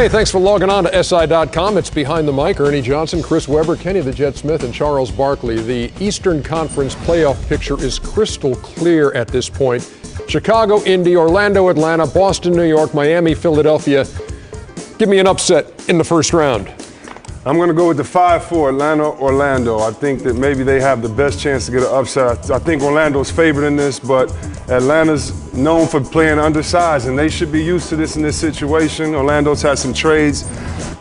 Hey, thanks for logging on to SI.com. It's Behind the Mic. Ernie Johnson, Chris Webber, Kenny the Jet Smith, and Charles Barkley. The Eastern Conference playoff picture is crystal clear at this point. Chicago, Indy, Orlando, Atlanta, Boston, New York, Miami, Philadelphia. Give me an upset in the first round. I'm going to go with the 5-4, Atlanta, Orlando. I think that maybe they have the best chance to get an upset. I think Orlando's favored in this, but Atlanta's known for playing undersized, and they should be used to this in this situation. Orlando's had some trades.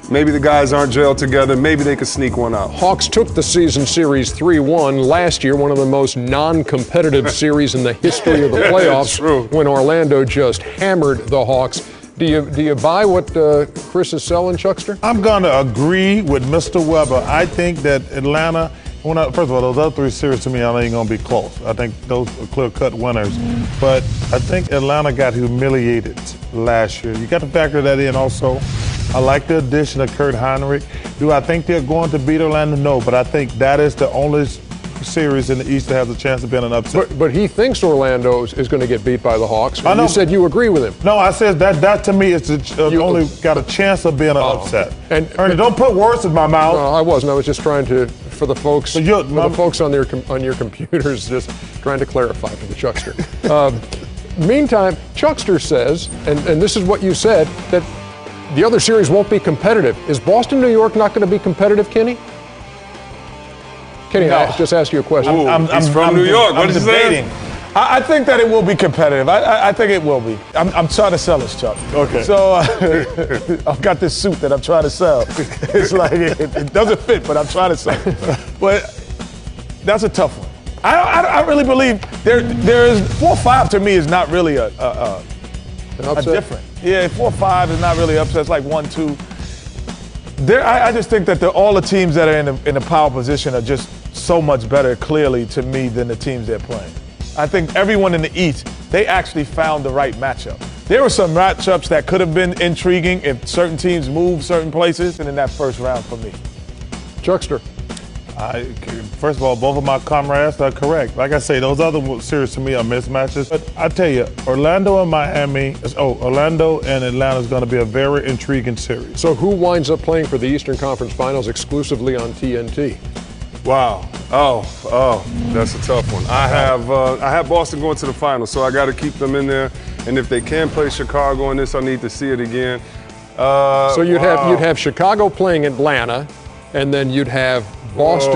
Maybe the guys aren't gelled together. Maybe they could sneak one out. Hawks took the season series 3-1 last year, one of the most non-competitive series in the history of the playoffs. True. When Orlando just hammered the Hawks. Do you buy what Chris is selling, Chuckster? I'm going to agree with Mr. Webber. I think that Atlanta, first of all, those other three series to me ain't going to be close. I think those are clear-cut winners. But I think Atlanta got humiliated last year. You got to factor that in also. I like the addition of Kurt Heinrich. Do I think they're going to beat Orlando? No, but I think that is the only series in the East that has a chance of being an upset. But he thinks Orlando is going to get beat by the Hawks. I know. You said you agree with him. No, I said that to me is only got a chance of being an upset. And Ernie, don't put words in my mouth. No, I wasn't. I was just trying to, for the folks, folks on your computers, just trying to clarify for the Chuckster. Meantime, Chuckster says, and this is what you said, that the other series won't be competitive. Is Boston, New York not going to be competitive, Kenny? Kenny, I just asked you a question. He's from New York. What is debating? I think that it will be competitive. I think it will be. I'm trying to sell this, Chuck. Okay. So I've got this suit that I'm trying to sell. It's like it doesn't fit, but I'm trying to sell it. But that's a tough one. I really believe there is 4-5 to me is not really a different. Yeah, 4-5 is not really upset. It's like 1-2. I just think that all the teams that are in the power position are just so much better, clearly, to me, than the teams they're playing. I think everyone in the East, they actually found the right matchup. There were some matchups that could have been intriguing if certain teams moved certain places, and in that first round for me. Chuckster. First of all, both of my comrades are correct. Like I say, those other series to me are mismatches. But I tell you, Orlando and Atlanta is going to be a very intriguing series. So who winds up playing for the Eastern Conference Finals exclusively on TNT? Wow. Oh, that's a tough one. I have Boston going to the finals, so I got to keep them in there. And if they can play Chicago in this, I need to see it again. So you'd have Chicago playing Atlanta, and then you'd have Boston